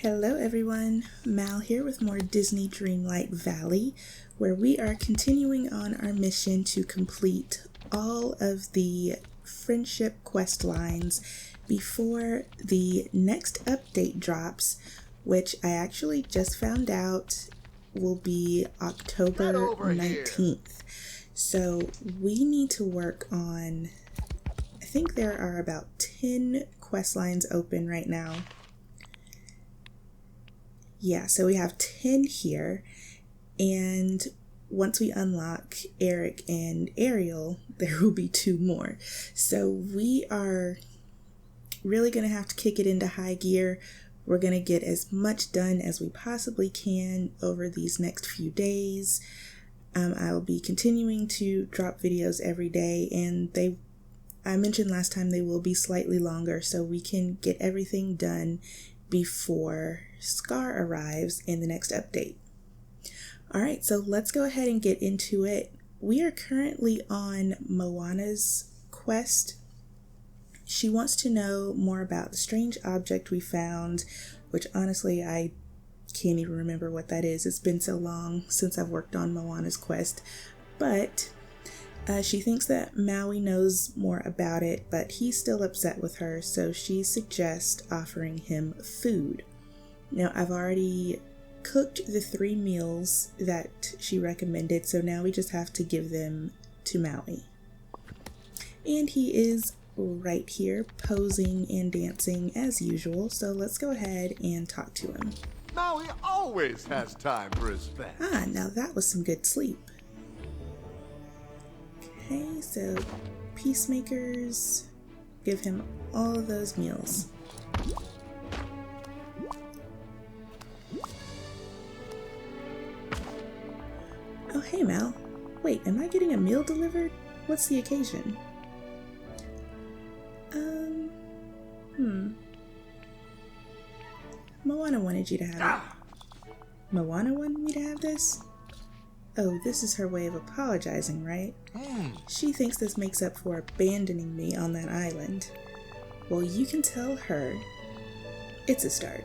Hello everyone, Mal here with more Disney Dreamlight Valley, where we are continuing on our mission to complete all of the friendship quest lines before the next update drops, which I actually just found out will be October 19th. So we need to work on, I think there are about 10 quest lines open right now. Yeah, so we have 10 here, and once we unlock Eric and Ariel, there will be 2 more. So we are really going to have to kick it into high gear. We're going to get as much done as we possibly can over these next few days. I'll be continuing to drop videos every day, and I mentioned last time they will be slightly longer so we can get everything done before Scar arrives in the next update. Alright, so let's go ahead and get into it. We are currently on Moana's quest. She wants to know more about the strange object we found, which honestly I can't even remember what that is. It's been so long since I've worked on Moana's quest, but she thinks that Maui knows more about it, but he's still upset with her, so she suggests offering him food. Now, I've already cooked the 3 meals that she recommended, so now we just have to give them to Maui. And he is right here, posing and dancing as usual, so let's go ahead and talk to him. Maui always has time for his pets. Ah, now that was some good sleep. Okay, so peacemakers, give him all of those meals. Oh, hey Mal. Wait, am I getting a meal delivered? What's the occasion? Moana wanted you to have it. Moana wanted me to have this? Oh, this is her way of apologizing, right? She thinks this makes up for abandoning me on that island. Well, you can tell her it's a start.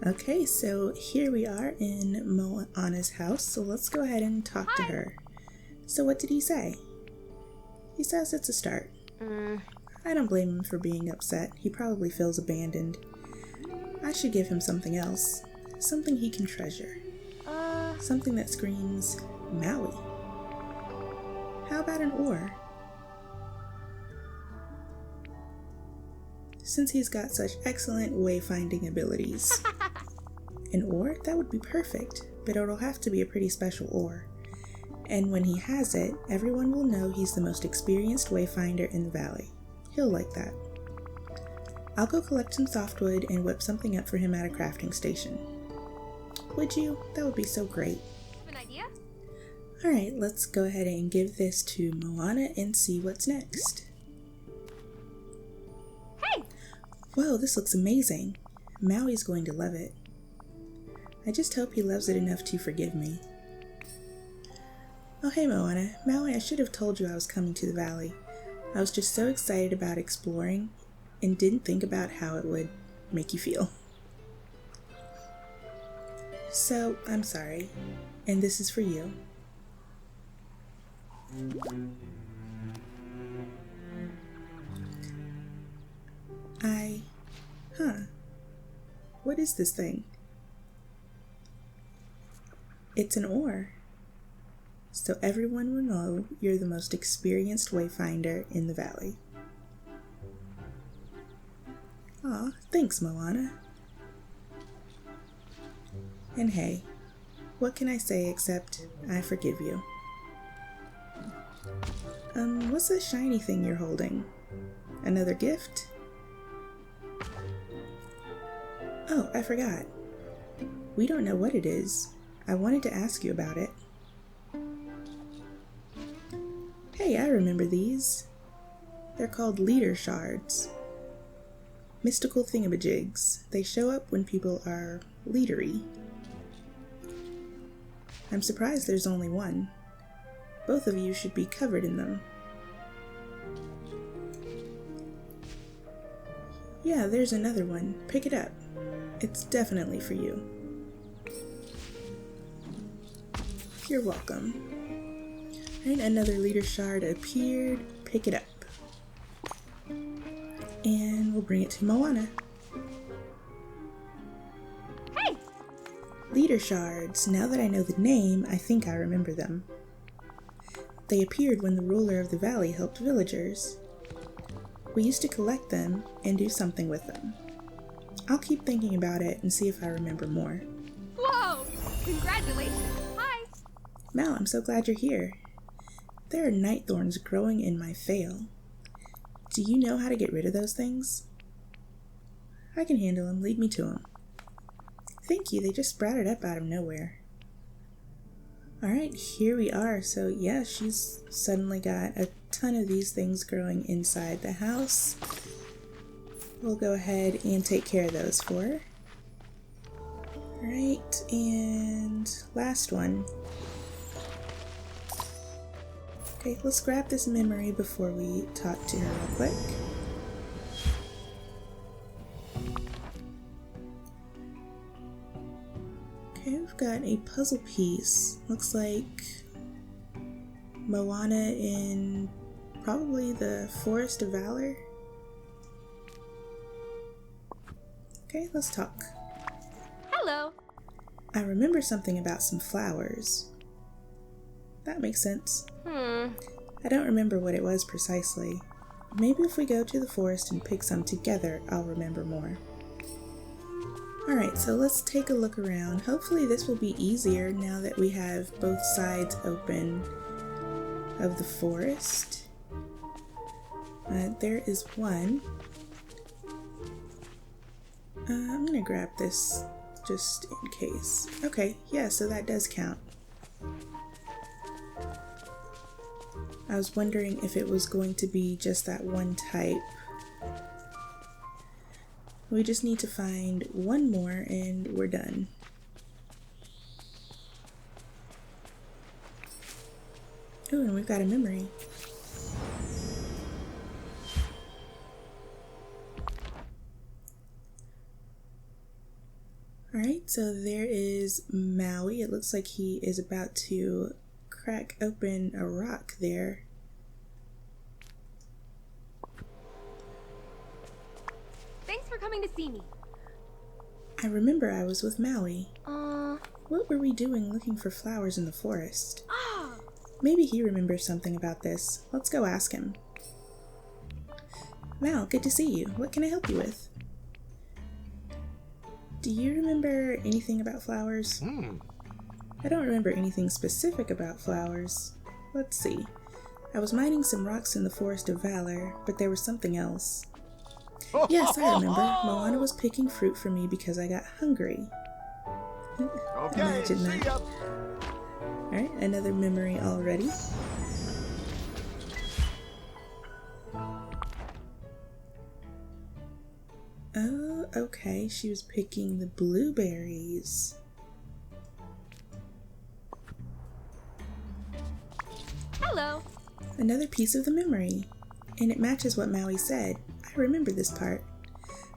Okay, so here we are in Moana's house, so let's go ahead and talk to her. So what did he say? He says it's a start. I don't blame him for being upset. He probably feels abandoned. I should give him something else. Something he can treasure. Something that screams Maui. How about an oar? Since he's got such excellent wayfinding abilities. An oar? That would be perfect, but it'll have to be a pretty special oar. And when he has it, everyone will know he's the most experienced wayfinder in the valley. He'll like that. I'll go collect some softwood and whip something up for him at a crafting station. Would you? That would be so great. An idea? Alright, let's go ahead and give this to Moana and see what's next. Hey! Whoa, this looks amazing. Maui's going to love it. I just hope he loves it enough to forgive me. Oh hey Moana, Maui, I should have told you I was coming to the valley. I was just so excited about exploring and didn't think about how it would make you feel. So, I'm sorry, and this is for you. What is this thing? It's an oar. So everyone will know you're the most experienced wayfinder in the valley. Aw, thanks Moana. And hey, what can I say except I forgive you? What's that shiny thing you're holding? Another gift? Oh, I forgot. We don't know what it is. I wanted to ask you about it. Hey, I remember these. They're called leader shards. Mystical thingamajigs. They show up when people are leadery. I'm surprised there's only one. Both of you should be covered in them. Yeah, there's another one. Pick it up. It's definitely for you. You're welcome. Alright, another leader shard appeared. Pick it up. And we'll bring it to Moana. Hey! Leader shards. Now that I know the name, I think I remember them. They appeared when the ruler of the valley helped villagers. We used to collect them and do something with them. I'll keep thinking about it and see if I remember more. Whoa! Congratulations! Hi! Mal, I'm so glad you're here. There are night thorns growing in my veil. Do you know how to get rid of those things? I can handle them. Lead me to them. Thank you. They just sprouted up out of nowhere. Alright, here we are. So yeah, she's suddenly got a ton of these things growing inside the house. We'll go ahead and take care of those for her. Alright, and last one. Okay, let's grab this memory before we talk to her real quick. Okay, we've got a puzzle piece. Looks like Moana in probably the Forest of Valor. Okay, let's talk. Hello! I remember something about some flowers. That makes sense. I don't remember what it was precisely. Maybe if we go to the forest and pick some together, I'll remember more. Alright, so let's take a look around. Hopefully this will be easier now that we have both sides open of the forest. There is one. I'm gonna grab this just in case. Okay, yeah, so that does count. I was wondering if it was going to be just that one type. We just need to find one more and we're done. Oh, and we've got a memory. Alright, so there is Maui. It looks like he is about to crack open a rock there. Thanks for coming to see me. I remember I was with Maui. What were we doing looking for flowers in the forest? Maybe he remembers something about this. Let's go ask him. Mal, good to see you. What can I help you with? Do you remember anything about flowers? I don't remember anything specific about flowers. Let's see. I was mining some rocks in the Forest of Valor, but there was something else. Yes, I remember. Moana was picking fruit for me because I got hungry. Okay, Imagine see that. ya. Alright, another memory already. Oh, okay, she was picking the blueberries. Hello! Another piece of the memory. And it matches what Maui said. I remember this part.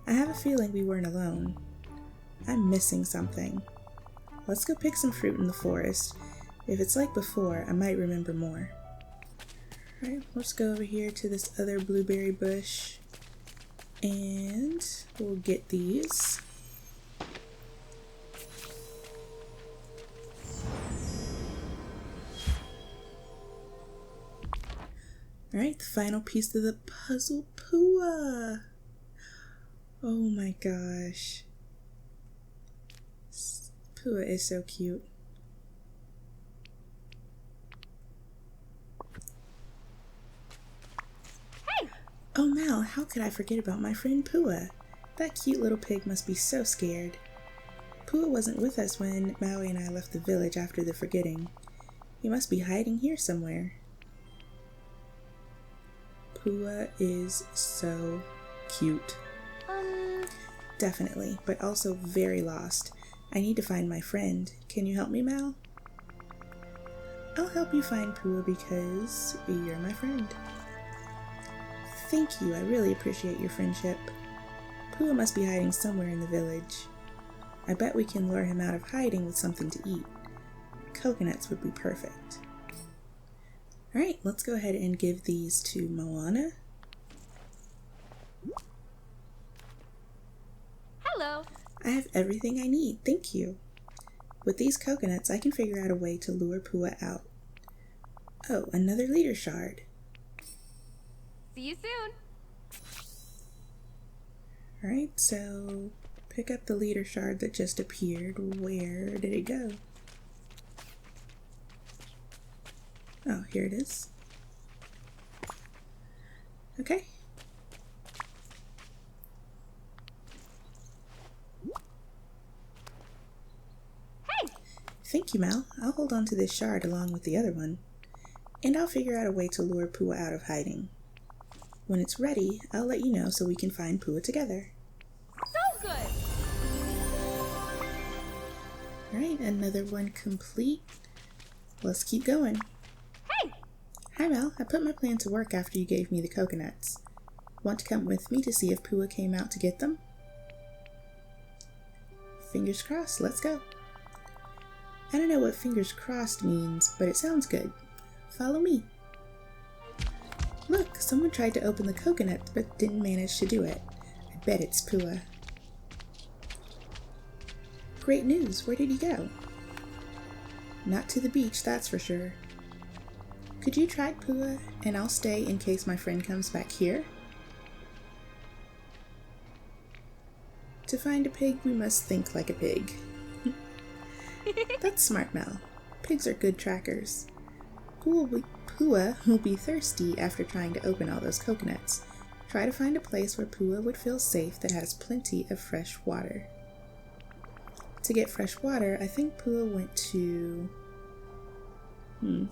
I have a feeling we weren't alone. I'm missing something. Let's go pick some fruit in the forest. If it's like before, I might remember more. Alright, let's go over here to this other blueberry bush. And we'll get these. Alright, the final piece of the puzzle, Pua! Oh my gosh. Pua is so cute. Hey! Oh Mal, how could I forget about my friend Pua? That cute little pig must be so scared. Pua wasn't with us when Maui and I left the village after the forgetting. He must be hiding here somewhere. Pua is so cute. Definitely, but also very lost. I need to find my friend. Can you help me, Mal? I'll help you find Pua because you're my friend. Thank you, I really appreciate your friendship. Pua must be hiding somewhere in the village. I bet we can lure him out of hiding with something to eat. Coconuts would be perfect. Alright, let's go ahead and give these to Moana. Hello. I have everything I need, thank you. With these coconuts, I can figure out a way to lure Pua out. Oh, another leader shard. See you soon. Alright, so pick up the leader shard that just appeared. Where did it go? Oh, here it is. Okay. Hey! Thank you, Mal. I'll hold on to this shard along with the other one. And I'll figure out a way to lure Pua out of hiding. When it's ready, I'll let you know so we can find Pua together. So good! Alright, another one complete. Let's keep going. Hey! Hi, Mal. I put my plan to work after you gave me the coconuts. Want to come with me to see if Pua came out to get them? Fingers crossed, let's go. I don't know what fingers crossed means, but it sounds good. Follow me. Look, someone tried to open the coconut but didn't manage to do it. I bet it's Pua. Great news, where did he go? Not to the beach, that's for sure. Could you try Pua, and I'll stay in case my friend comes back here? To find a pig, we must think like a pig. That's smart, Mel. Pigs are good trackers. Pua will be thirsty after trying to open all those coconuts. Try to find a place where Pua would feel safe that has plenty of fresh water. To get fresh water, I think Pua went to...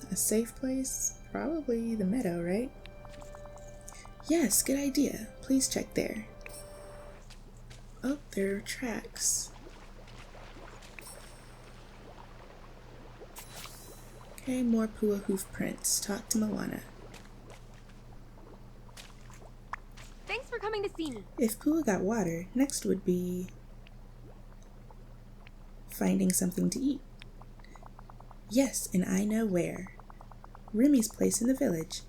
a safe place? Probably the meadow, right? Yes, good idea. Please check there. Oh, there are tracks. Okay, more Pua hoof prints. Talk to Moana. Thanks for coming to see me. If Pua got water, next would be finding something to eat. Yes, and I know where. Remy's place in the village.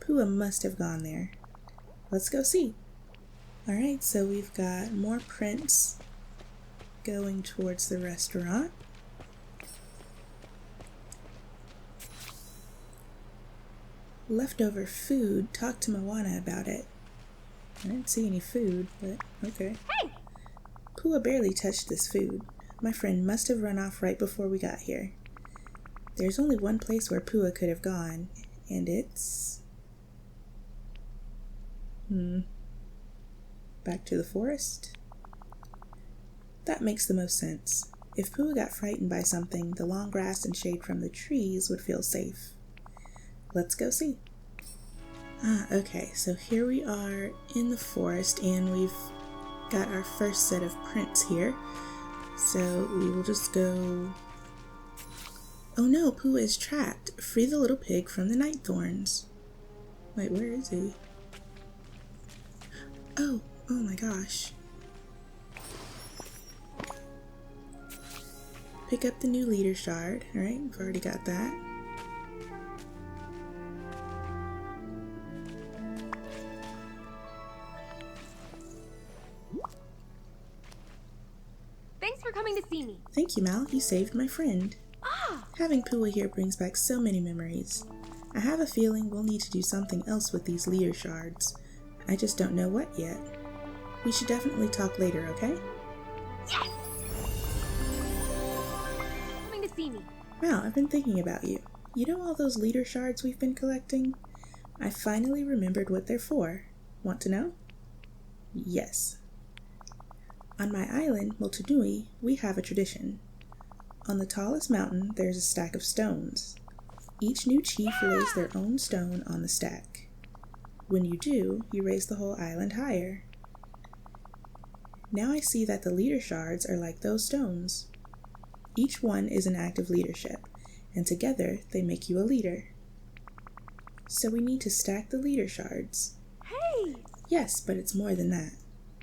Pua must have gone there. Let's go see. Alright, so we've got more prints going towards the restaurant. Leftover food. Talk to Moana about it. I didn't see any food, but okay. Hey! Pua barely touched this food. My friend must have run off right before we got here. There's only one place where Pua could have gone, and it's... back to the forest? That makes the most sense. If Pua got frightened by something, the long grass and shade from the trees would feel safe. Let's go see. Okay, so here we are in the forest, and we've got our first set of prints here. So we will just go... Oh no, Pua is trapped. Free the little pig from the night thorns. Wait, where is he? Oh my gosh. Pick up the new leader shard. Alright, we've already got that. Thanks for coming to see me. Thank you, Mal. You saved my friend. Ah! Having Pua here brings back so many memories. I have a feeling we'll need to do something else with these leader shards. I just don't know what yet. We should definitely talk later, okay? Yes! Coming to see me. Mal, I've been thinking about you. You know all those leader shards we've been collecting? I finally remembered what they're for. Want to know? Yes. On my island, Motunui, we have a tradition. On the tallest mountain, there's a stack of stones. Each new chief lays their own stone on the stack. When you do, you raise the whole island higher. Now I see that the leader shards are like those stones. Each one is an act of leadership, and together they make you a leader. So we need to stack the leader shards. Hey! Yes, but it's more than that.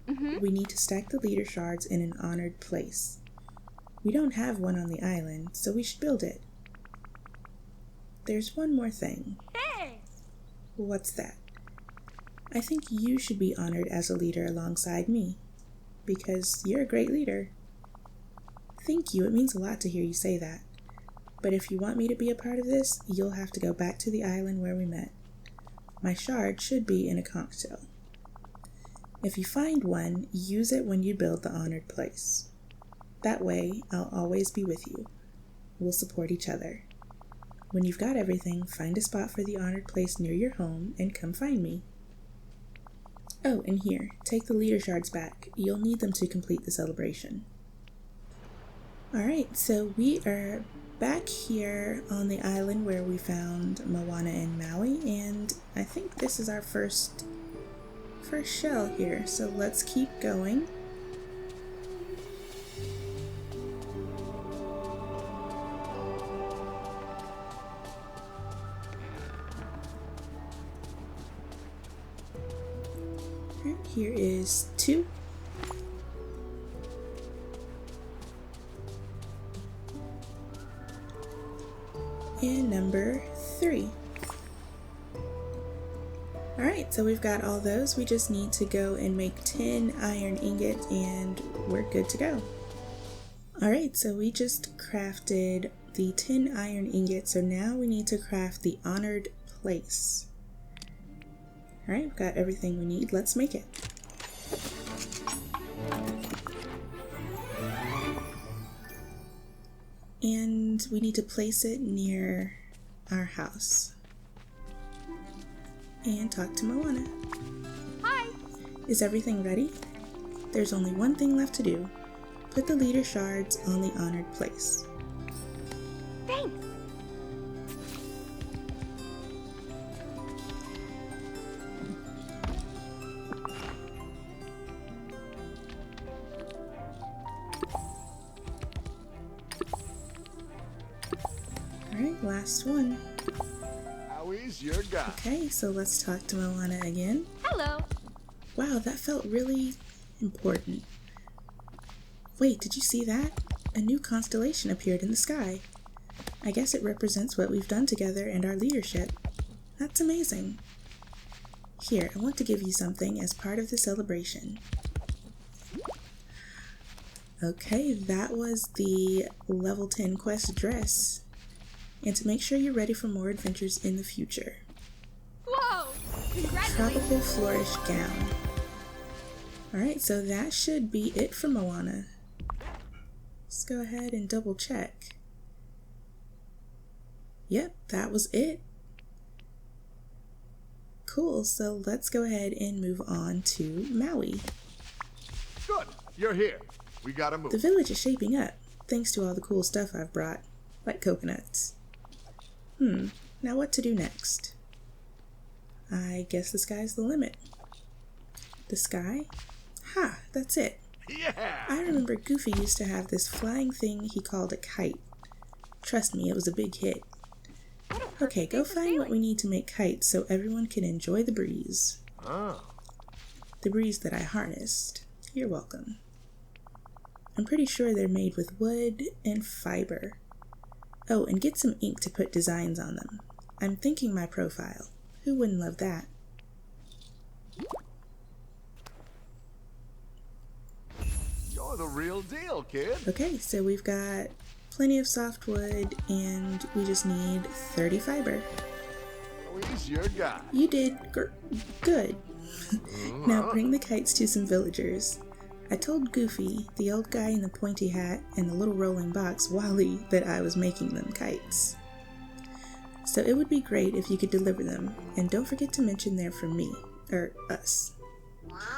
We need to stack the leader shards in an honored place. We don't have one on the island, so we should build it. There's one more thing. Hey! What's that? I think you should be honored as a leader alongside me, because you're a great leader. Thank you, it means a lot to hear you say that. But if you want me to be a part of this, you'll have to go back to the island where we met. My shard should be in a conch shell. If you find one, use it when you build the honored place. That way, I'll always be with you. We'll support each other. When you've got everything, find a spot for the honored place near your home and come find me. Oh, and here, take the leader shards back. You'll need them to complete the celebration. Alright, so we are back here on the island where we found Moana and Maui, and I think this is our first shell here, so let's keep going. Alright, here is 2. And number 3. Alright, so we've got all those. We just need to go and make 10 iron ingots and we're good to go. Alright, so we just crafted the 10 iron ingots, so now we need to craft the honored place. Alright, we've got everything we need. Let's make it. And we need to place it near our house. And talk to Moana. Hi! Is everything ready? There's only one thing left to do. Put the leader shards on the honored place. Thanks! Alright, last one. Maui's your guy. Okay, so let's talk to Moana again. Hello! Wow, that felt really important. Wait, did you see that? A new constellation appeared in the sky. I guess it represents what we've done together and our leadership. That's amazing. Here, I want to give you something as part of the celebration. Okay, that was the level 10 quest dress. And to make sure you're ready for more adventures in the future. Whoa! Congratulations! Tropical Flourish Gown. Alright, so that should be it for Moana. Let's go ahead and double check. Yep, that was it. Cool, so let's go ahead and move on to Maui. Good. You're here. We gotta move. The village is shaping up, thanks to all the cool stuff I've brought, like coconuts. Now what to do next? I guess the sky's the limit. The sky? Ha, that's it. Yeah! I remember Goofy used to have this flying thing he called a kite. Trust me, it was a big hit. Okay, go find what we need to make kites so everyone can enjoy the breeze. Oh. The breeze that I harnessed. You're welcome. I'm pretty sure they're made with wood and fiber. Oh, and get some ink to put designs on them. I'm thinking my profile. Who wouldn't love that? You're the real deal, kid. Okay, so we've got plenty of softwood and we just need 30 fiber. Maui's your guy. You did good. Now bring the kites to some villagers. I told Goofy, the old guy in the pointy hat and the little rolling box, Wally, that I was making them kites. So it would be great if you could deliver them, and don't forget to mention they're from me, or us.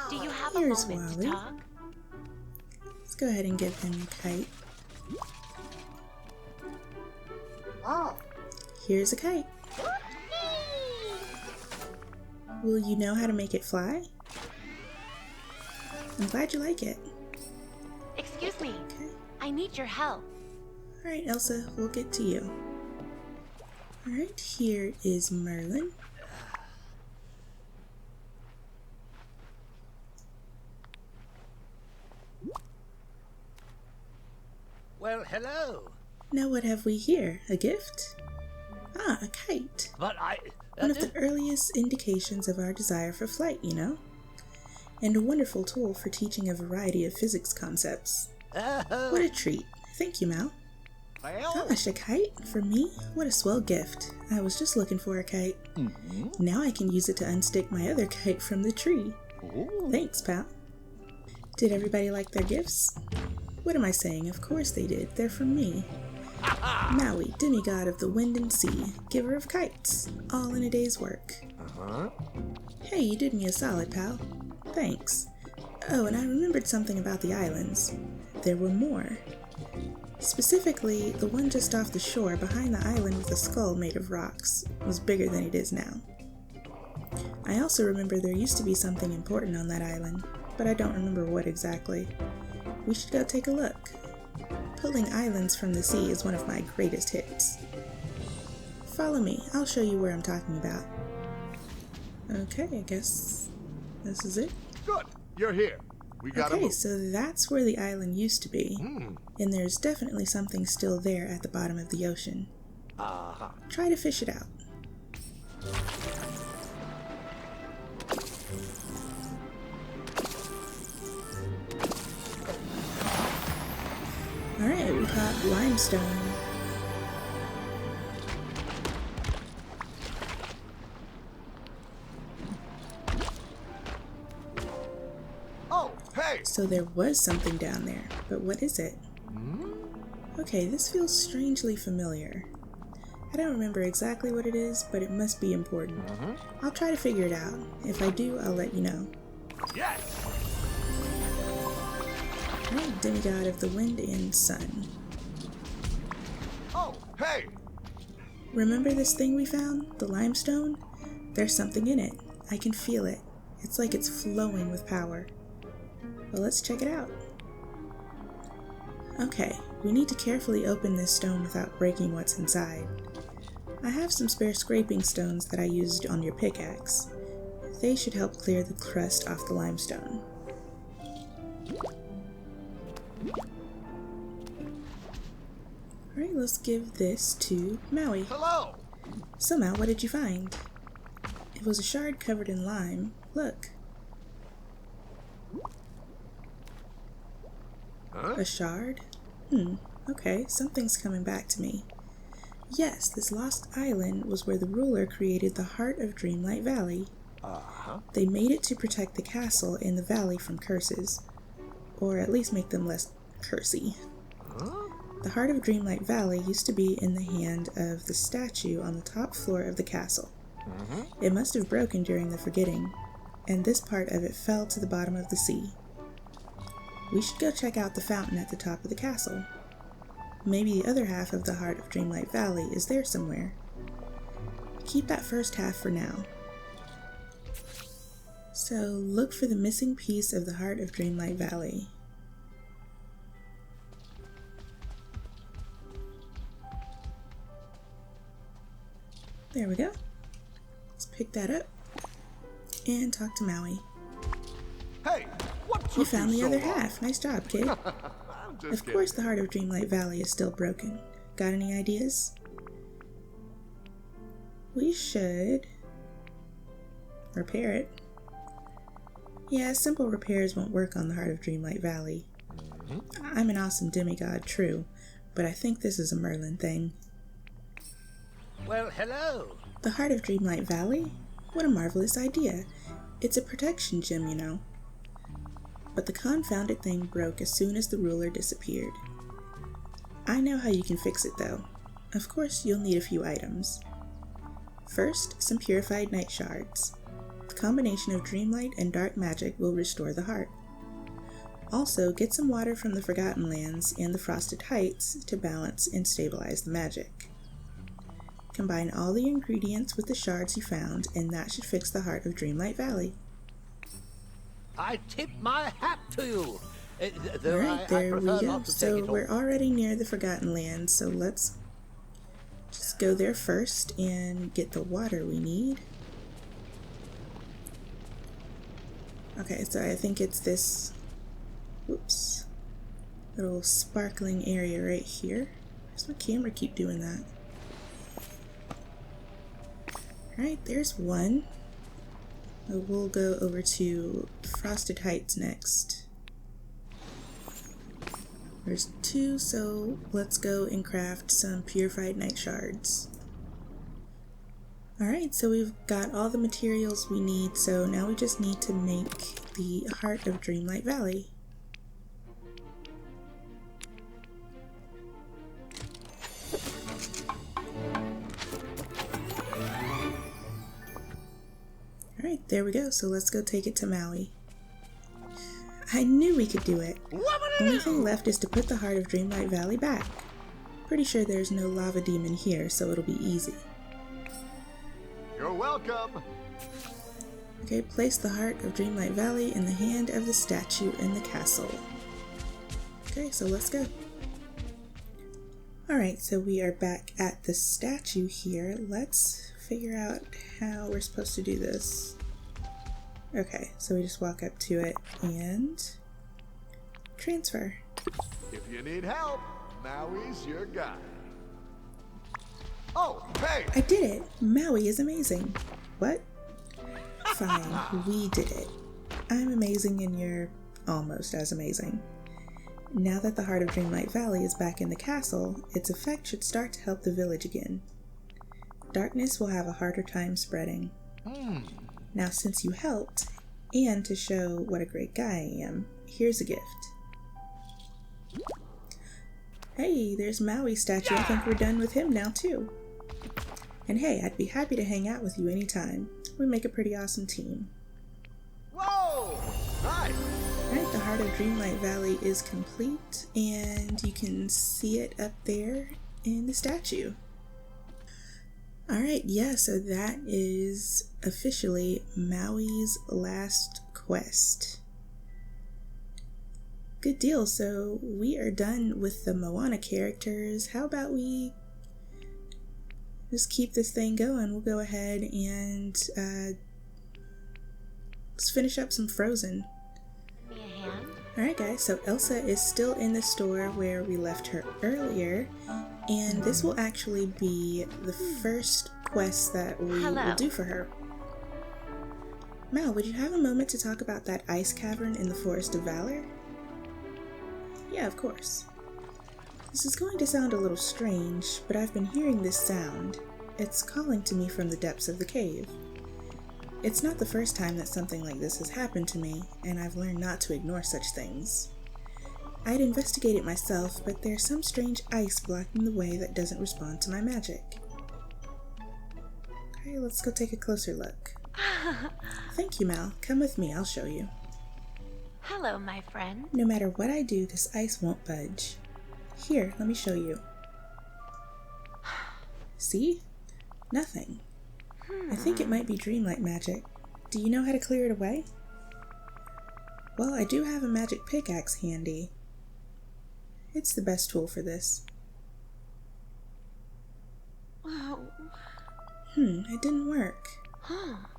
Do you have Here's a moment Wally. to talk? Let's go ahead and give him a kite. Oh. Here's a kite. Will you know how to make it fly? I'm glad you like it. Excuse me. Okay. I need your help. Alright, Elsa, we'll get to you. Alright, here is Merlin. Well, hello. Now what have we here? A gift? Ah, a kite. But One of the earliest indications of our desire for flight, you know? And a wonderful tool for teaching a variety of physics concepts. What a treat. Thank you, Mal. Gosh, a kite? For me? What a swell gift. I was just looking for a kite. Now I can use it to unstick my other kite from the tree. Thanks, pal. Did everybody like their gifts? What am I saying? Of course they did. They're from me. Maui, demigod of the wind and sea, giver of kites, all in a day's work. Hey, you did me a solid, pal. Thanks. Oh, and I remembered something about the islands. There were more. Specifically, the one just off the shore behind the island with a skull made of rocks was bigger than it is now. I also remember there used to be something important on that island, but I don't remember what exactly. We should go take a look. Pulling islands from the sea is one of my greatest hits. Follow me, I'll show you where I'm talking about. Okay, I guess this is it. Good, you're here. We gotta Okay, move. so that's where the island used to be. And there's definitely something still there at the bottom of the ocean. Try to fish it out. Alright, we caught limestone. Oh, hey! So there was something down there, but what is it? Okay, this feels strangely familiar. I don't remember exactly what it is, but it must be important. I'll try to figure it out. If I do, I'll let you know. Yes! Alright, demigod of the wind and sun. Oh, hey! Remember this thing we found? The limestone? There's something in it. I can feel it. It's like it's flowing with power. Well, let's check it out. Okay, we need to carefully open this stone without breaking what's inside. I have some spare scraping stones that I used on your pickaxe. They should help clear the crust off the limestone. Alright, let's give this to Maui. Hello! So Mal, what did you find? It was a shard covered in lime. Look. A shard? Okay, something's coming back to me. Yes, this lost island was where the ruler created the heart of Dreamlight Valley. They made it to protect the castle and the valley from curses. Or at least make them less cursy. The heart of Dreamlight Valley used to be in the hand of the statue on the top floor of the castle. It must have broken during the forgetting, and this part of it fell to the bottom of the sea. We should go check out the fountain at the top of the castle. Maybe the other half of the heart of Dreamlight Valley is there somewhere. Keep that first half for now. So look for the missing piece of the heart of Dreamlight Valley. There we go. Let's pick that up and talk to Maui. Hey! What took You found the so other long? half. Nice job, kid. I'm just Of course the heart of Dreamlight Valley is still broken. Got any ideas? We should repair it. Yeah, simple repairs won't work on the heart of Dreamlight Valley. I'm an awesome demigod, true, but I think this is a Merlin thing. Well, hello. The heart of Dreamlight Valley? What a marvelous idea. It's a protection gem, you know. But the confounded thing broke as soon as the ruler disappeared. I know how you can fix it though. Of course, you'll need a few items. First, some purified night shards. The combination of dreamlight and dark magic will restore the heart. Also, get some water from the Forgotten Lands and the Frosted Heights to balance and stabilize the magic. Combine all the ingredients with the shards you found, and that should fix the heart of Dreamlight Valley. I tip my hat to you. Alright, there we go. So we're already near the Forgotten Lands, so let's just go there first and get the water we need. Okay, so I think it's this. Whoops. little sparkling area right here. Why's my camera keep doing that? Alright, there's one. We'll go over to Frosted Heights next. There's two, so let's go and craft some purified night shards. Alright, so we've got all the materials we need, so now we just need to make the heart of Dreamlight Valley. Alright, there we go, so let's go take it to Maui. I knew we could do it. Only thing left is to put the heart of Dreamlight Valley back. Pretty sure there's no lava demon here, so it'll be easy. You're welcome. Okay, place the heart of Dreamlight Valley in the hand of the statue in the castle. Okay, so let's go. Alright, so we are back at the statue here. Let's figure out how we're supposed to do this. Okay, so we just walk up to it and transfer. If you need help, Maui's your guy. Oh, hey! I did it! Maui is amazing. What? Fine, we did it. I'm amazing and you're almost as amazing. Now that the heart of Dreamlight Valley is back in the castle, its effect should start to help the village again. Darkness will have a harder time spreading. Now since you helped, and to show what a great guy I am, here's a gift. Hey, there's Maui's statue. I think we're done with him now too. And hey, I'd be happy to hang out with you anytime. We make a pretty awesome team. Whoa! Nice! Alright, the heart of Dreamlight Valley is complete, and you can see it up there in the statue. Alright, yeah, so that is officially Maui's last quest. Good deal, so we are done with the Moana characters. How about we just keep this thing going? We'll go ahead and let's finish up some Frozen. Me a hand? Alright guys, so Elsa is still in the store where we left her earlier, and this will actually be the first quest that we will do for her. Mal, would you have a moment to talk about that ice cavern in the Forest of Valor? Yeah, of course. This is going to sound a little strange, but I've been hearing this sound. It's calling to me from the depths of the cave. It's not the first time that something like this has happened to me, and I've learned not to ignore such things. I'd investigate it myself, but there's some strange ice blocking the way that doesn't respond to my magic. Okay, let's go take a closer look. Thank you, Mal. Come with me, I'll show you. Hello, my friend. No matter what I do, this ice won't budge. Here, let me show you. See? Nothing. I think it might be Dreamlight magic. Do you know how to clear it away? Well, I do have a magic pickaxe handy. It's the best tool for this. Wow. It didn't work.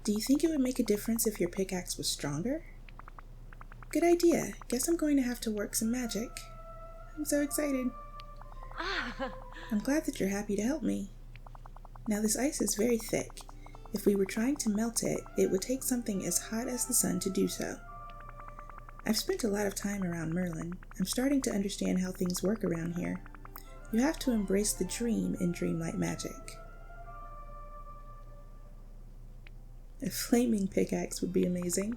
Do you think it would make a difference if your pickaxe was stronger? Good idea. Guess I'm going to have to work some magic. I'm so excited. I'm glad that you're happy to help me. Now this ice is very thick. If we were trying to melt it, it would take something as hot as the sun to do so. I've spent a lot of time around Merlin. I'm starting to understand how things work around here. You have to embrace the dream in Dreamlight magic. A flaming pickaxe would be amazing.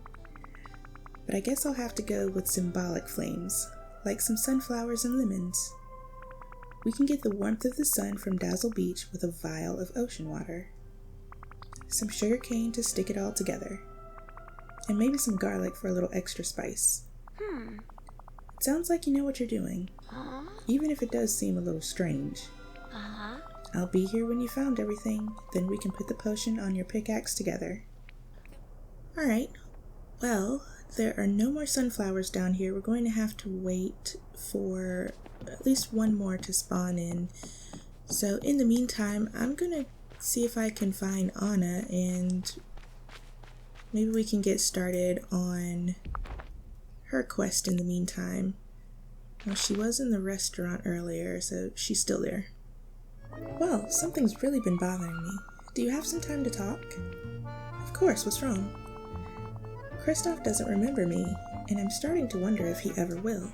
But I guess I'll have to go with symbolic flames, like some sunflowers and lemons. We can get the warmth of the sun from Dazzle Beach with a vial of ocean water. Some sugar cane to stick it all together. And maybe some garlic for a little extra spice. It sounds like you know what you're doing, even if it does seem a little strange. I'll be here when you found everything, then we can put the potion on your pickaxe together. Alright, well, there are no more sunflowers down here. We're going to have to wait for at least one more to spawn in. So in the meantime, I'm gonna see if I can find Anna and maybe we can get started on her quest in the meantime. Well, she was in the restaurant earlier, so she's still there. Well, something's really been bothering me. Do you have some time to talk? Of course, what's wrong? Kristoff doesn't remember me, and I'm starting to wonder if he ever will.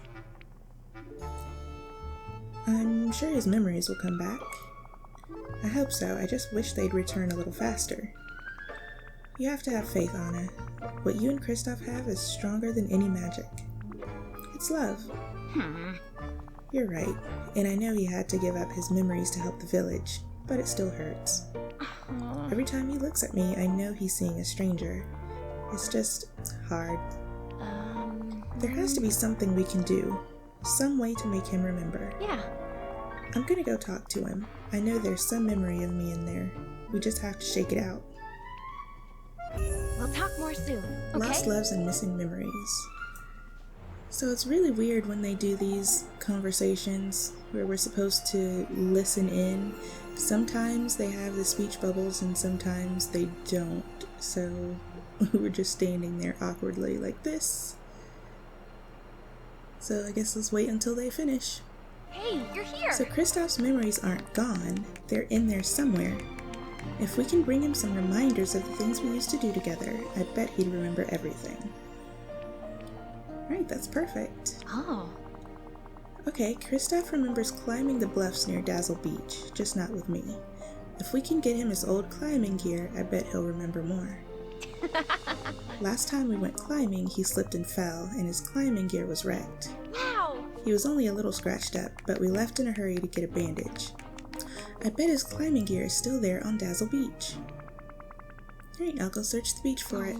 I'm sure his memories will come back. I hope so, I just wish they'd return a little faster. You have to have faith, Anna. What you and Kristoff have is stronger than any magic. It's love. You're right, and I know he had to give up his memories to help the village, but it still hurts. Every time he looks at me, I know he's seeing a stranger. It's just hard. There has to be something we can do. Some way to make him remember. Yeah. I'm gonna go talk to him. I know there's some memory of me in there. We just have to shake it out. We'll talk more soon, okay? Lost loves and missing memories. So it's really weird when they do these conversations where we're supposed to listen in. Sometimes they have the speech bubbles and sometimes they don't. So we're just standing there awkwardly like this. So I guess let's wait until they finish. Hey, you're here! So Kristoff's memories aren't gone. They're in there somewhere. If we can bring him some reminders of the things we used to do together, I bet he'd remember everything. Right, that's perfect. Oh. Okay, Kristoff remembers climbing the bluffs near Dazzle Beach, just not with me. If we can get him his old climbing gear, I bet he'll remember more. Last time we went climbing, he slipped and fell, and his climbing gear was wrecked. Wow! He was only a little scratched up, but we left in a hurry to get a bandage. I bet his climbing gear is still there on Dazzle Beach. Alright, I'll go search the beach for it.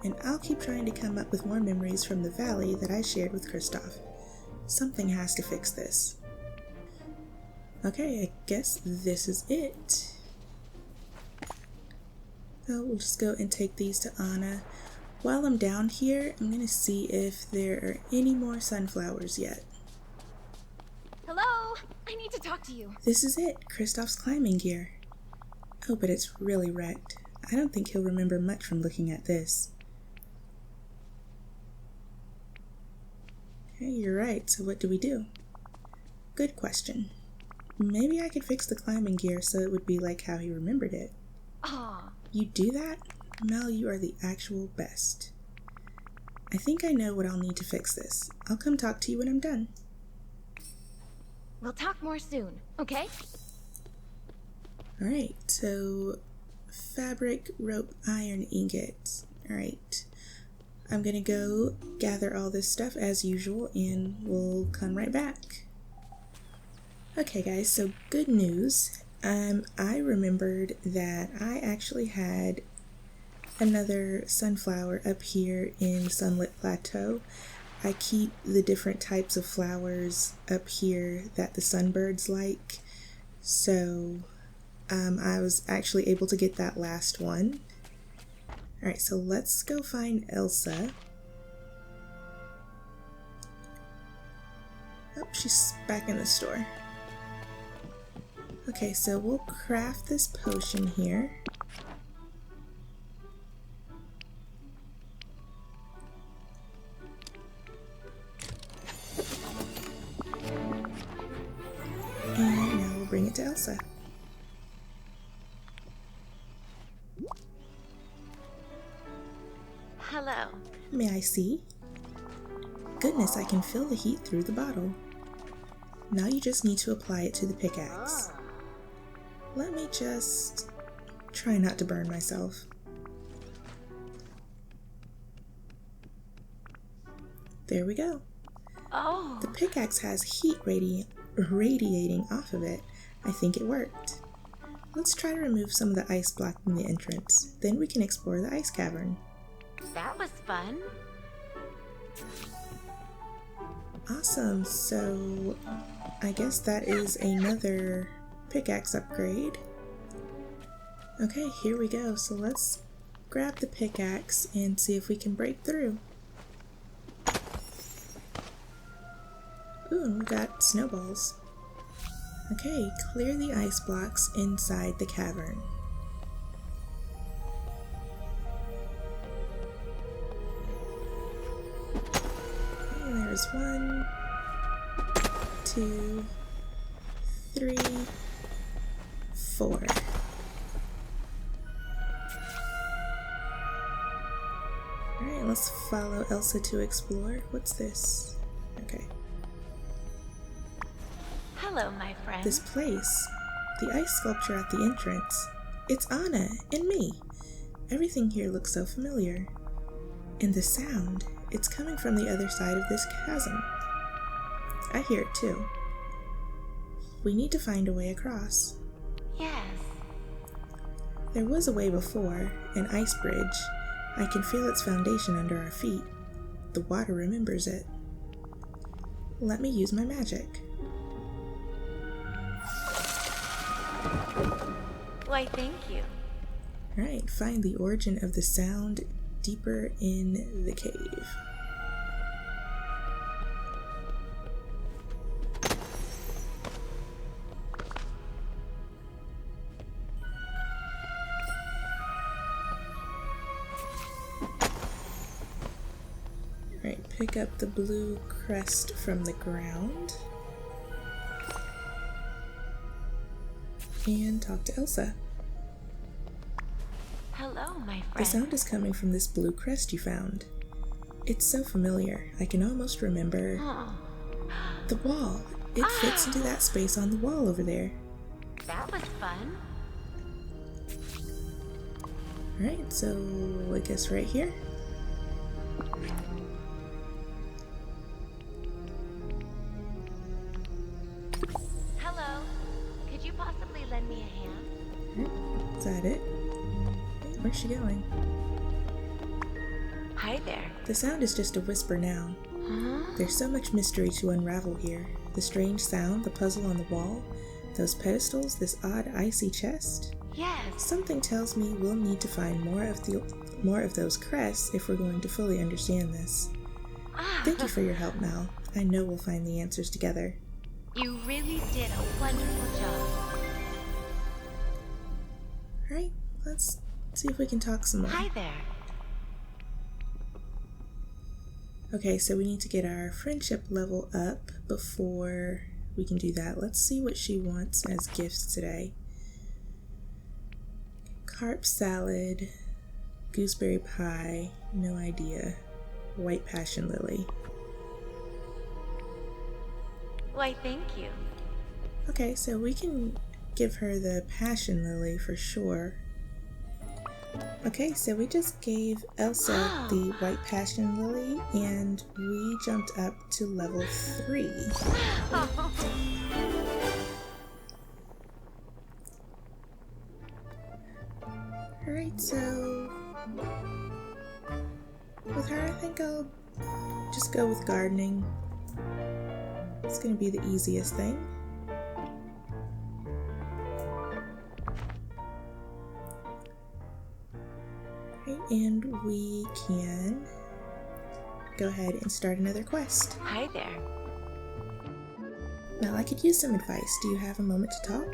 And I'll keep trying to come up with more memories from the valley that I shared with Kristoff. Something has to fix this. Okay, I guess this is it. So we'll just go and take these to Anna. While I'm down here, I'm gonna see if there are any more sunflowers yet. Hello? I need to talk to you. This is it, Kristoff's climbing gear. Oh, but it's really wrecked. I don't think he'll remember much from looking at this. Okay, you're right, so what do we do? Good question. Maybe I could fix the climbing gear so it would be like how he remembered it. Aw. You do that? Mel, you are the actual best. I think I know what I'll need to fix this. I'll come talk to you when I'm done. We'll talk more soon, okay? Alright, so fabric, rope, iron, ingots. Alright. I'm gonna go gather all this stuff as usual and we'll come right back. Okay guys, so good news. I remembered that I actually had another sunflower up here in Sunlit Plateau. I keep the different types of flowers up here that the sunbirds like. So I was actually able to get that last one. Alright, so let's go find Elsa. Oh, she's back in the store. Okay, so we'll craft this potion here. And now we'll bring it to Elsa. Hello. May I see? Goodness, I can feel the heat through the bottle. Now you just need to apply it to the pickaxe. Let me just try not to burn myself. There we go. Oh. The pickaxe has heat radiating off of it. I think it worked. Let's try to remove some of the ice blocking the entrance. Then we can explore the ice cavern. That was fun. Awesome, so I guess that is another pickaxe upgrade. Okay, here we go. So let's grab the pickaxe and see if we can break through. Ooh, and we got snowballs. Okay, clear the ice blocks inside the cavern. Okay, there's one. 2, 3, 4. Alright, let's follow Elsa to explore. What's this? Okay. Hello, my friend. This place, the ice sculpture at the entrance, it's Anna and me. Everything here looks so familiar. And the sound, it's coming from the other side of this chasm. I hear it too. We need to find a way across. Yes. There was a way before, an ice bridge. I can feel its foundation under our feet. The water remembers it. Let me use my magic. Why, thank you. Alright, find the origin of the sound deeper in the cave. Alright, pick up the blue crest from the ground. And talk to Elsa. Hello, my friend. The sound is coming from this blue crest you found. It's so familiar, I can almost remember the wall. It fits into that space on the wall over there. That was fun. Alright, so I guess right here. Hello. Could you possibly lend me a hand? Alright, is that it? Where's she going? Hi there. The sound is just a whisper now. There's so much mystery to unravel here. The strange sound, the puzzle on the wall, those pedestals, this odd icy chest. Yes. Something tells me we'll need to find more of those crests if we're going to fully understand this. Thank you for your help, Mal. I know we'll find the answers together. You really did a wonderful job. Alright, let's see if we can talk some more. Hi there. Okay, so we need to get our friendship level up before we can do that. Let's see what she wants as gifts today. Carp salad, gooseberry pie, no idea. White passion lily. Why, thank you. Okay, so we can give her the passion lily for sure. Okay, so we just gave Elsa the white passion lily and we jumped up to level 3. Alright, so with her I think I'll just go with gardening. It's gonna be the easiest thing. And we can go ahead and start another quest. Hi there. Now, I could use some advice. Do you have a moment to talk?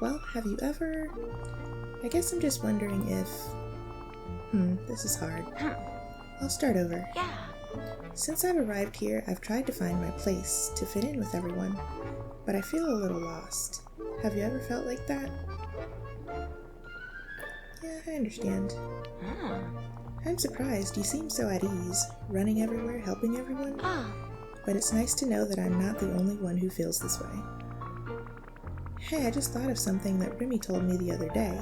Well, have you ever... I guess I'm just wondering if... this is hard. I'll start over. Yeah. Since I've arrived here, I've tried to find my place, to fit in with everyone, but I feel a little lost. Have you ever felt like that? Yeah, I understand. I'm surprised. You seem so at ease, running everywhere, helping everyone. But it's nice to know that I'm not the only one who feels this way. Hey, I just thought of something that Remy told me the other day.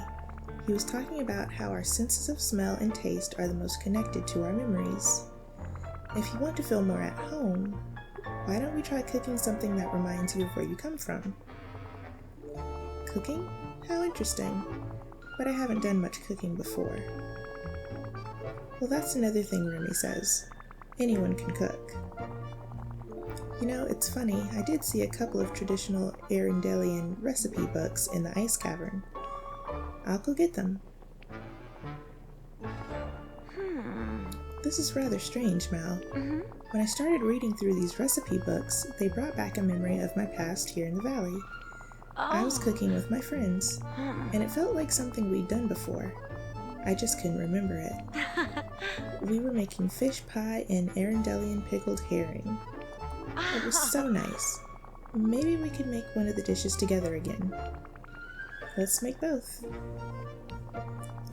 He was talking about how our senses of smell and taste are the most connected to our memories. If you want to feel more at home, why don't we try cooking something that reminds you of where you come from? Cooking? How interesting. But I haven't done much cooking before. Well, that's another thing Remy says. Anyone can cook. You know, it's funny, I did see a couple of traditional Arendelian recipe books in the ice cavern. I'll go get them. This is rather strange, Mal. When I started reading through these recipe books, they brought back a memory of my past here in the valley. I was cooking with my friends, and it felt like something we'd done before. I just couldn't remember it. We were making fish pie and Arendelian pickled herring. It was so nice. Maybe we could make one of the dishes together again. Let's make both.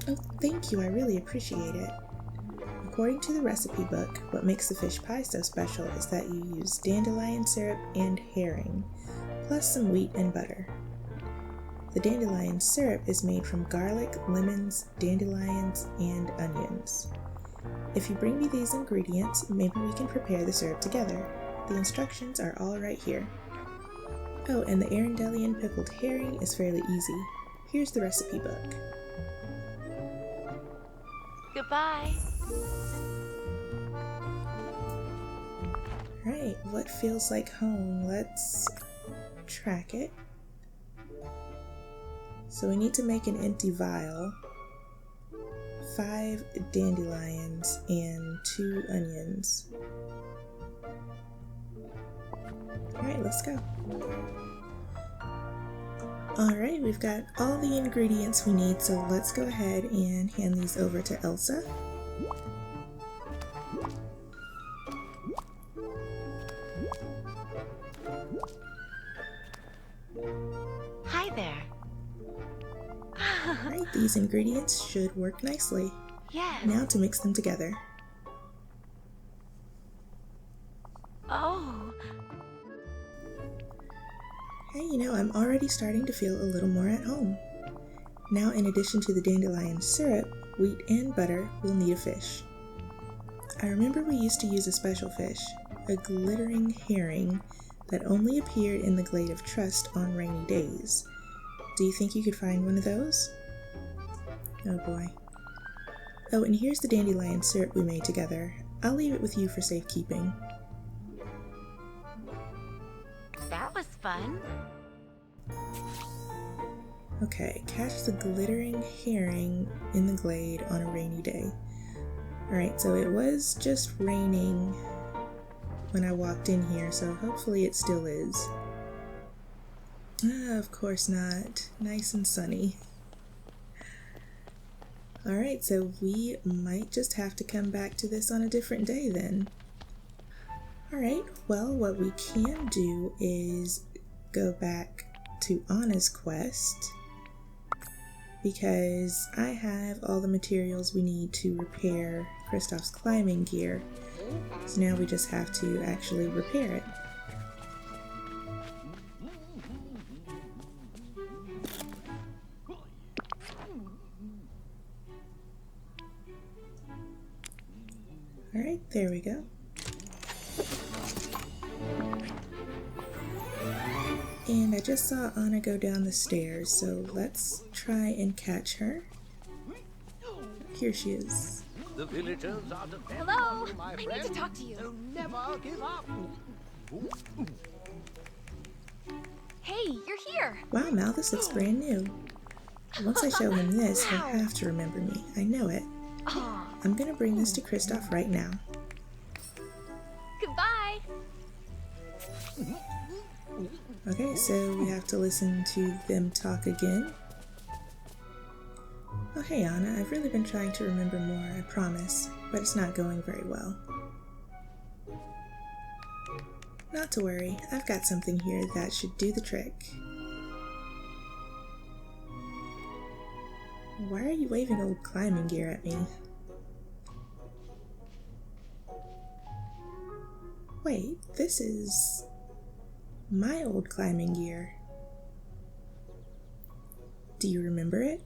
Oh, thank you. I really appreciate it. According to the recipe book, what makes the fish pie so special is that you use dandelion syrup and herring, plus some wheat and butter. The dandelion syrup is made from garlic, lemons, dandelions, and onions. If you bring me these ingredients, maybe we can prepare the syrup together. The instructions are all right here. Oh, and the Arendelian pickled herring is fairly easy. Here's the recipe book. Goodbye. Alright, what feels like home? Let's track it. So we need to make an empty vial, 5 dandelions, and 2 onions. Alright, let's go. Alright, we've got all the ingredients we need, so let's go ahead and hand these over to Elsa. Hi there. Alright, these ingredients should work nicely. Yes. Now to mix them together. Oh. Hey, I'm already starting to feel a little more at home. Now, in addition to the dandelion syrup, wheat and butter, we'll need a fish. I remember we used to use a special fish, a glittering herring, that only appeared in the Glade of Trust on rainy days. Do you think you could find one of those? Oh boy. Oh, and here's the dandelion syrup we made together. I'll leave it with you for safekeeping. That was fun. Okay, catch the glittering herring in the glade on a rainy day. Alright, so it was just raining when I walked in here, so hopefully it still is. Ah, of course not. Nice and sunny. Alright, so we might just have to come back to this on a different day then. Alright, well, what we can do is go back to Anna's quest, because I have all the materials we need to repair Kristoff's climbing gear. So now we just have to actually repair it. Alright, there we go. And I just saw Anna go down the stairs, so let's try and catch her. Here she is. The villagers are dependent Hello? on you, my I need friend, to talk to you. So never give up. Hey, you're here. Wow, Mal, this looks brand new. Once I show him this, he'll have to remember me. I know it. Aw, I'm gonna bring this to Kristoff right now. goodbye. Okay, so we have to listen to them talk again. Oh hey Anna, I've really been trying to remember more, I promise, but it's not going very well. Not to worry, I've got something here that should do the trick. Why are you waving old climbing gear at me? Wait, this is my old climbing gear. Do you remember it?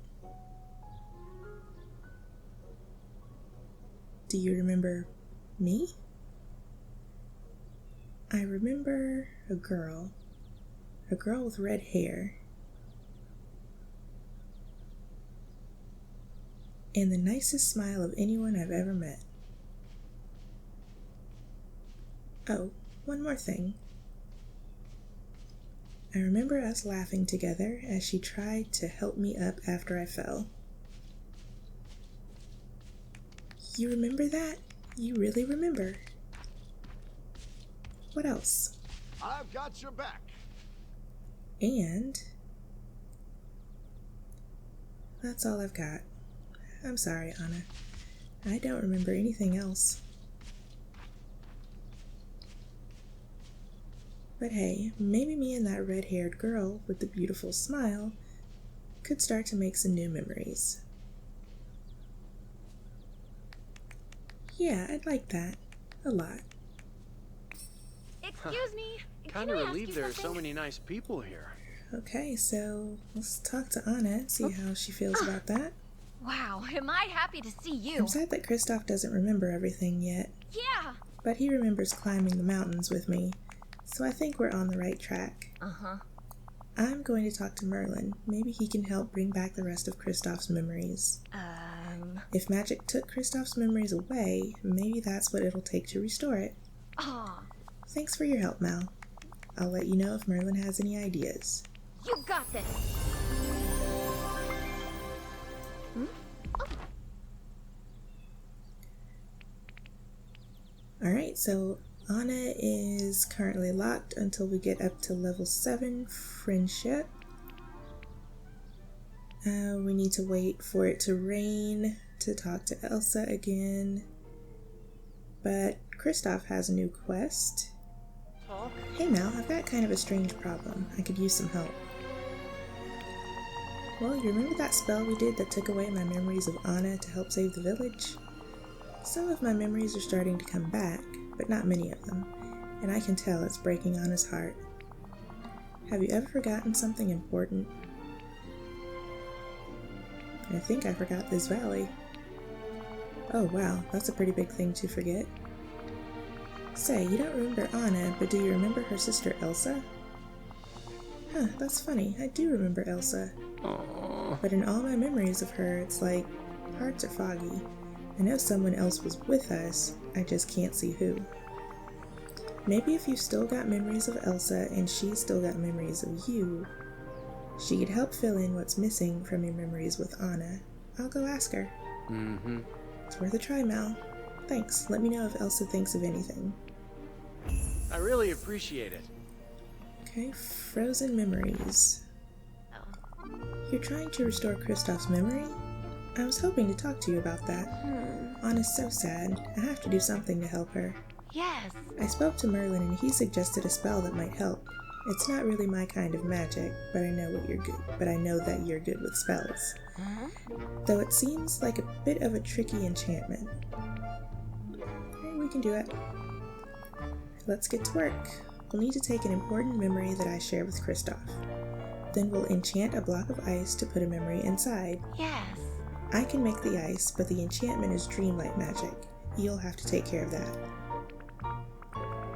Do you remember me? I remember a girl with red hair, and the nicest smile of anyone I've ever met. Oh, one more thing. I remember us laughing together as she tried to help me up after I fell. You remember that? You really remember? What else? I've got your back. And that's all I've got. I'm sorry, Anna. I don't remember anything else. But hey, maybe me and that red-haired girl with the beautiful smile could start to make some new memories. Yeah, I'd like that. A lot. Excuse me. Kind Can of I ask relieved you there are something? so many nice people here. Okay, so let's talk to Anna, see how she feels about that. Wow, am I happy to see you? I'm sad that Kristoff doesn't remember everything yet, Yeah. but he remembers climbing the mountains with me, so I think we're on the right track. Uh-huh. I'm going to talk to Merlin. Maybe he can help bring back the rest of Kristoff's memories. If magic took Kristoff's memories away, maybe that's what it'll take to restore it. Aw, Thanks for your help, Mal. I'll let you know if Merlin has any ideas. you got this. Alright, so Anna is currently locked until we get up to level 7, Friendship. We need to wait for it to rain to talk to Elsa again. But Kristoff has a new quest. Talk? Hey Mal, I've got kind of a strange problem. I could use some help. Well, you remember that spell we did that took away my memories of Anna to help save the village? Some of my memories are starting to come back, but not many of them, and I can tell it's breaking Anna's heart. Have you ever forgotten something important? I think I forgot this valley. Oh wow, that's a pretty big thing to forget. Say, you don't remember Anna, but do you remember her sister Elsa? Huh, that's funny, I do remember Elsa. Aww. But in all my memories of her, it's like, parts are foggy. I know someone else was with us, I just can't see who. Maybe if you've still got memories of Elsa and she's still got memories of you, she could help fill in what's missing from your memories with Anna. I'll go ask her. Mm-hmm. It's worth a try, Mal. Thanks, let me know if Elsa thinks of anything. I really appreciate it. Okay, frozen memories. Oh. You're trying to restore Kristoff's memory? I was hoping to talk to you about that. Anna's so sad. I have to do something to help her. Yes. I spoke to Merlin and he suggested a spell that might help. It's not really my kind of magic, but I know that you're good with spells. Though it seems like a bit of a tricky enchantment. Alright, we can do it. Let's get to work. We'll need to take an important memory that I share with Kristoff. Then we'll enchant a block of ice to put a memory inside. Yes. I can make the ice, but the enchantment is Dreamlight magic. You'll have to take care of that.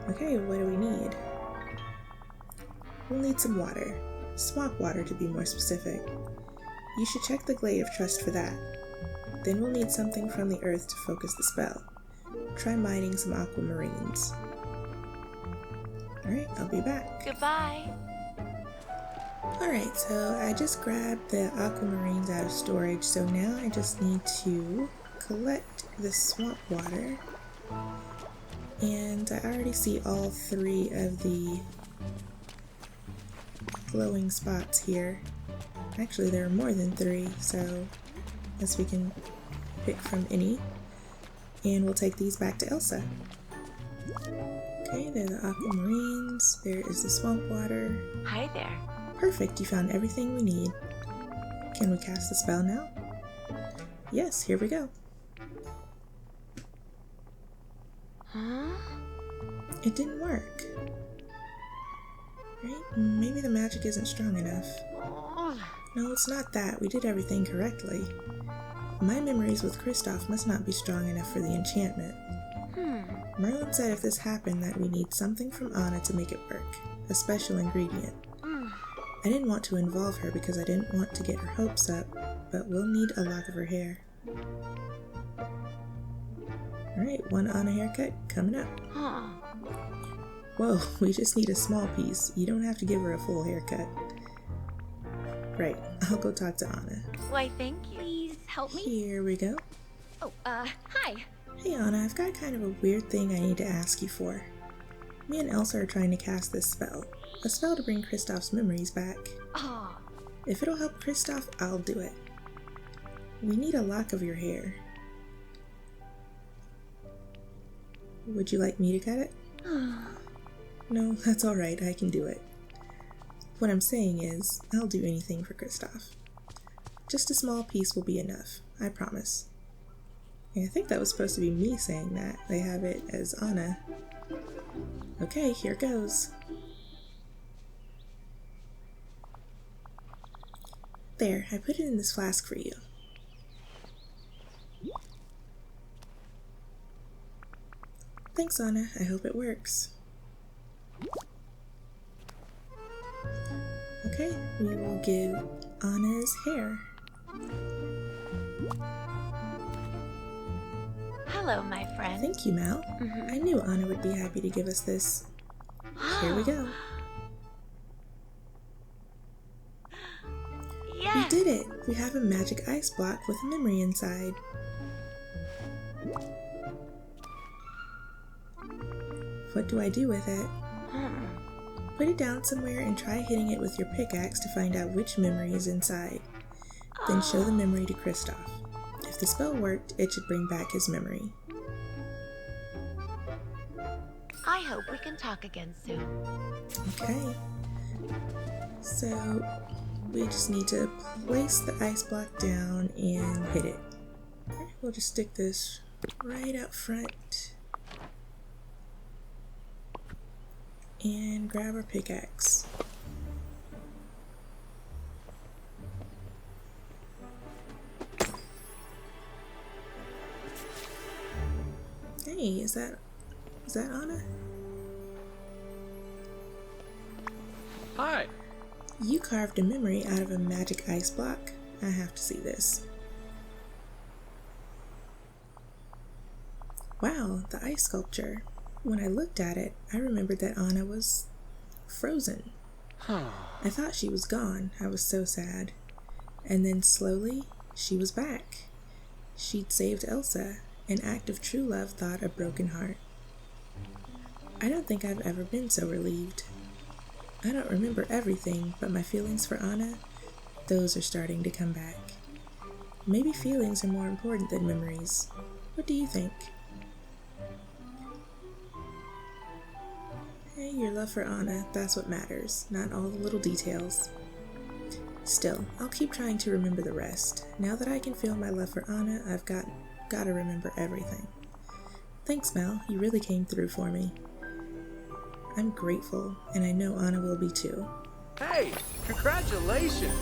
Okay, what do we need? We'll need some water. Swamp water to be more specific. You should check the Glade of Trust for that. Then we'll need something from the earth to focus the spell. Try mining some aquamarines. Alright, I'll be back. Goodbye. Alright, so I just grabbed the aquamarines out of storage, so now I just need to collect the swamp water. And I already see all 3 of the glowing spots here. Actually, there are more than 3, so I guess we can pick from any. And we'll take these back to Elsa. Okay, there are the aquamarines. There is the swamp water. Hi there. Perfect, you found everything we need. Can we cast the spell now? Yes, here we go. Huh? It didn't work. Right? Maybe the magic isn't strong enough. Oh. No, it's not that. We did everything correctly. My memories with Kristoff must not be strong enough for the enchantment. Merlin said if this happened that we need something from Anna to make it work. A special ingredient. I didn't want to involve her because I didn't want to get her hopes up, but we'll need a lock of her hair. Alright, 1 Anna haircut coming up. Huh. Whoa, we just need a small piece. You don't have to give her a full haircut. Right, I'll go talk to Anna. Why, thank you. Please help me. Here we go. Oh, hi. Hey Anna, I've got kind of a weird thing I need to ask you for. Me and Elsa are trying to cast this spell. A spell to bring Kristoff's memories back. Oh. If it'll help Kristoff, I'll do it. We need a lock of your hair. Would you like me to cut it? no, that's alright, I can do it. What I'm saying is, I'll do anything for Kristoff. Just a small piece will be enough, I promise. Yeah, I think that was supposed to be me saying that. They have it as Anna. Okay, here goes. There, I put it in this flask for you. Thanks, Anna. I hope it works. Okay, we will give Anna's hair. Hello, my friend. Thank you, Mal. I knew Anna would be happy to give us this. Here we go. Yes. We did it! We have a magic ice block with a memory inside. What do I do with it? Put it down somewhere and try hitting it with your pickaxe to find out which memory is inside. Then show the memory to Kristoff. If the spell worked, it should bring back his memory. I hope we can talk again soon. Okay. So, we just need to place the ice block down and hit it. Okay, we'll just stick this right up front. And grab our pickaxe. Hey, is that Anna? Hi. You carved a memory out of a magic ice block. I have to see this. Wow, the ice sculpture. When I looked at it, I remembered that Anna was frozen. I thought she was gone. I was so sad. And then slowly, she was back. She'd saved Elsa. An act of true love thawed a broken heart. I don't think I've ever been so relieved. I don't remember everything, but my feelings for Anna, those are starting to come back. Maybe feelings are more important than memories. What do you think? Hey, your love for Anna, that's what matters, not all the little details. Still, I'll keep trying to remember the rest. Now that I can feel my love for Anna, I've got to remember everything. Thanks, Mel, you really came through for me. I'm grateful, and I know Anna will be too. Hey, congratulations.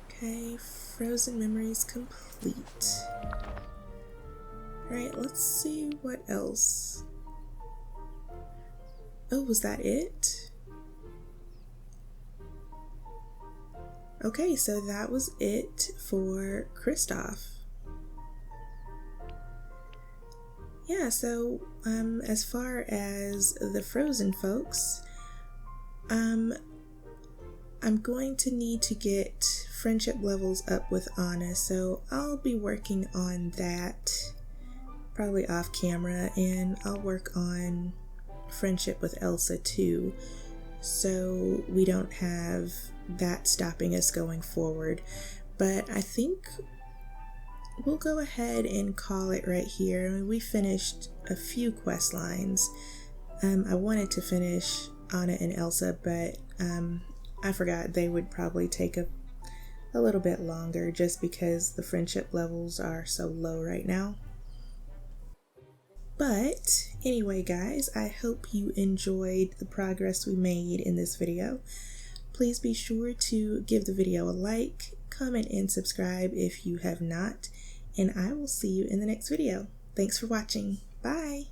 Okay, frozen memories complete. Alright, let's see what else. Oh, was that it? Okay, so that was it for Kristoff. Yeah, so as far as the frozen folks, I'm going to need to get friendship levels up with Anna, so I'll be working on that probably off camera, and I'll work on friendship with Elsa too, so we don't have that stopping us going forward. But I think we'll go ahead and call it right here. I mean, we finished a few quest lines. I wanted to finish Anna and Elsa, but I forgot they would probably take a little bit longer just because the friendship levels are so low right now. But anyway, guys, I hope you enjoyed the progress we made in this video. Please be sure to give the video a like, comment, and subscribe if you have not, and I will see you in the next video. Thanks for watching. Bye!